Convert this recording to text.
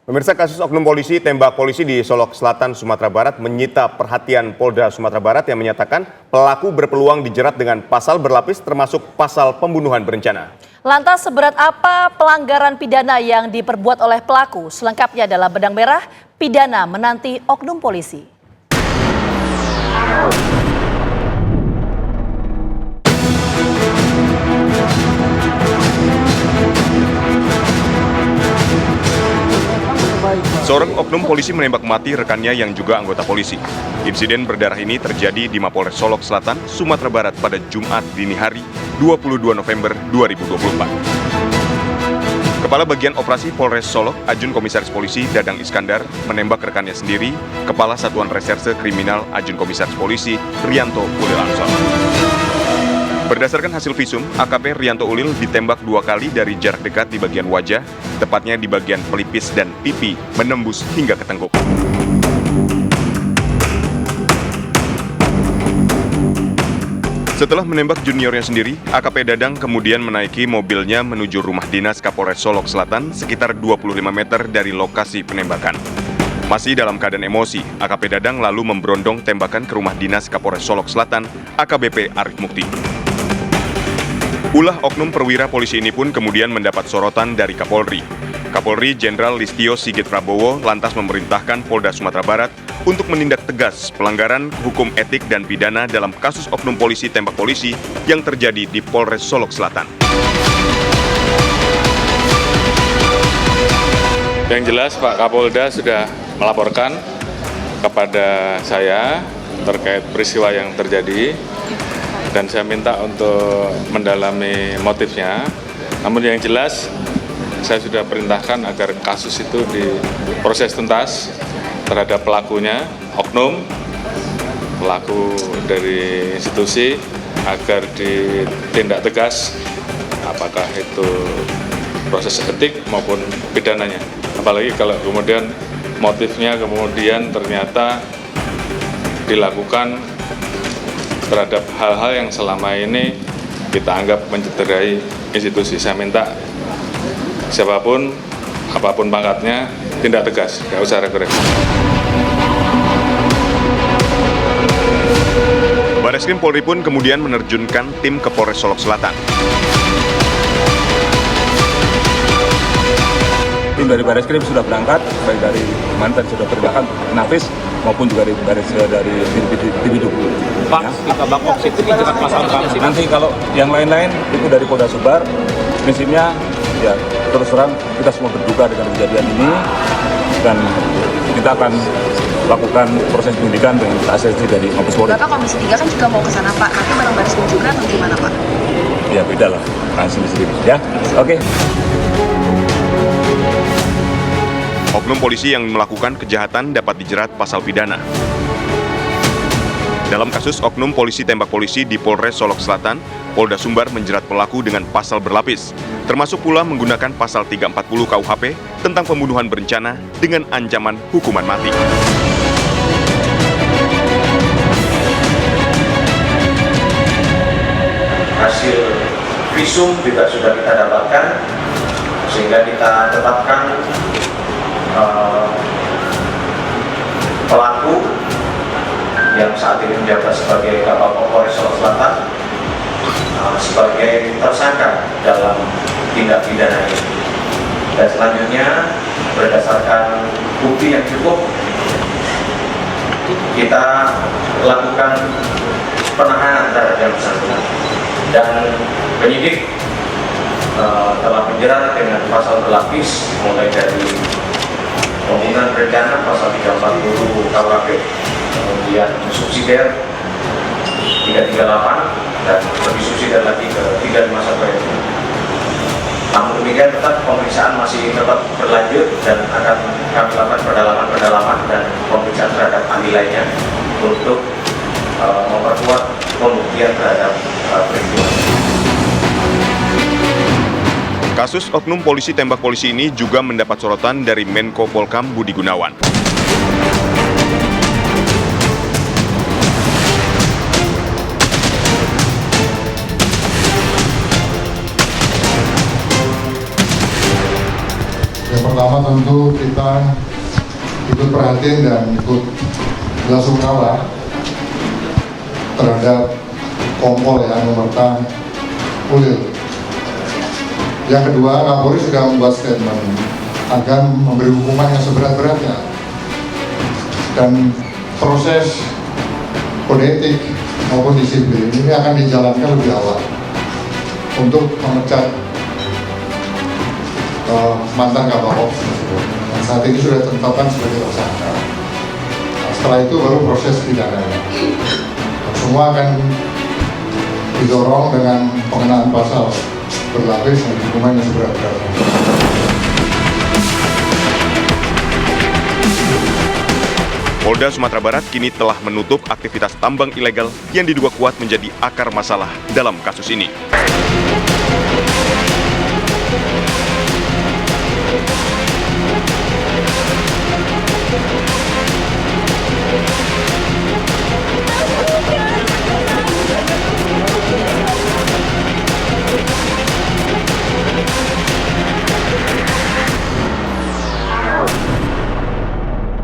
Pemirsa, kasus oknum polisi tembak polisi di Solok Selatan, Sumatera Barat menyita perhatian Polda Sumatera Barat yang menyatakan pelaku berpeluang dijerat dengan pasal berlapis termasuk pasal pembunuhan berencana. Lantas seberat apa pelanggaran pidana yang diperbuat oleh pelaku? Selengkapnya dalam Benang Merah, Pidana Menanti Oknum Polisi. Seorang oknum polisi menembak mati rekannya yang juga anggota polisi. Insiden berdarah ini terjadi di Mapolres Solok Selatan, Sumatera Barat pada Jumat dini hari 22 November 2024. Kepala Bagian Operasi Polres Solok, Ajun Komisaris Polisi Dadang Iskandar, menembak rekannya sendiri, Kepala Satuan Reserse Kriminal Ajun Komisaris Polisi Rianto Ulil Ansor. Berdasarkan hasil visum, AKP Rianto Ulil ditembak 2 kali dari jarak dekat di bagian wajah, tepatnya di bagian pelipis dan pipi, menembus hingga ke tengkuk. Setelah menembak juniornya sendiri, AKP Dadang kemudian menaiki mobilnya menuju rumah dinas Kapolres Solok Selatan sekitar 25 meter dari lokasi penembakan. Masih dalam keadaan emosi, AKP Dadang lalu memberondong tembakan ke rumah dinas Kapolres Solok Selatan, AKBP Arif Mukti. Ulah oknum perwira polisi ini pun kemudian mendapat sorotan dari Kapolri. Kapolri Jenderal Listio Sigit Prabowo lantas memerintahkan Polda Sumatera Barat untuk menindak tegas pelanggaran hukum etik dan pidana dalam kasus oknum polisi tembak polisi yang terjadi di Polres Solok Selatan. Yang jelas Pak Kapolda sudah melaporkan kepada saya terkait peristiwa yang terjadi dan saya minta untuk mendalami motifnya. Namun yang jelas saya sudah perintahkan agar kasus itu diproses tuntas terhadap pelakunya, oknum, pelaku dari institusi, agar ditindak tegas apakah itu proses etik maupun pidananya. Apalagi kalau kemudian motifnya kemudian ternyata dilakukan terhadap hal-hal yang selama ini kita anggap mencederai institusi. Saya minta siapapun, apapun pangkatnya, tindak tegas, nggak usah ragu-ragu. Bareskrim Polri pun kemudian menerjunkan tim ke Polres Solok Selatan. Tim dari Bareskrim sudah berangkat, baik dari mantan sudah perintahkan Nafis maupun juga dari Tibiduk. Pak, kita bakok itu dijerat pasal berapa sih? Nanti kalau yang lain-lain itu dari Polda Sumbar, prinsipnya ya terus terang kita semua berduka dengan kejadian ini dan kita akan lakukan proses penyidikan dengan asesmen dari Mabes Polri. Bapak Komisi 3 kan juga mau ke sana Pak, nanti bareng Bareskrim juga atau gimana Pak? Ya beda lah, sendiri ya. Oke. Oknum polisi yang melakukan kejahatan dapat dijerat pasal pidana. Dalam kasus oknum polisi tembak polisi di Polres Solok Selatan, Polda Sumbar menjerat pelaku dengan pasal berlapis, termasuk pula menggunakan pasal 340 KUHP tentang pembunuhan berencana dengan ancaman hukuman mati. Hasil visum juga sudah kita dapatkan, sehingga kita tetapkan pelaku yang saat ini menjabat sebagai Kapolres Polres Solok Selatan sebagai tersangka dalam tindak pidana ini. Dan selanjutnya berdasarkan bukti yang cukup, kita lakukan penahanan terhadap yang bersangkutan dan penyidik telah menjerat dengan pasal berlapis mulai dari pembunuhan berencana pasal 340 KUHP, kemudian subsidiar 338 dan lebih subsidiar lagi ke 351 ayat. Namun demikian tetap pemeriksaan masih tetap berlanjut dan akan kami lakukan pendalaman dan pemeriksaan terhadap ahli lainnya untuk memperkuat pembuktian terhadap peristiwa. Kasus oknum polisi tembak polisi ini juga mendapat sorotan dari Menko Polkam Budi Gunawan. Yang pertama tentu kita ikut prihatin dan ikut belasungkawa terhadap kompol ya Numerta Ulil. Yang kedua, Kapolri sudah membuat statement akan memberi hukuman yang seberat-beratnya dan proses kode etik maupun disiplin ini akan dijalankan lebih awal untuk memecat mantan Kabak-Ops yang saat ini sudah ditetapkan sebagai tersangka. Nah, setelah itu baru proses pidana. Semua akan didorong dengan pengenaan pasal berlapis dan hukuman yang seberat-beratnya. Polda Sumatera Barat kini telah menutup aktivitas tambang ilegal yang diduga kuat menjadi akar masalah dalam kasus ini.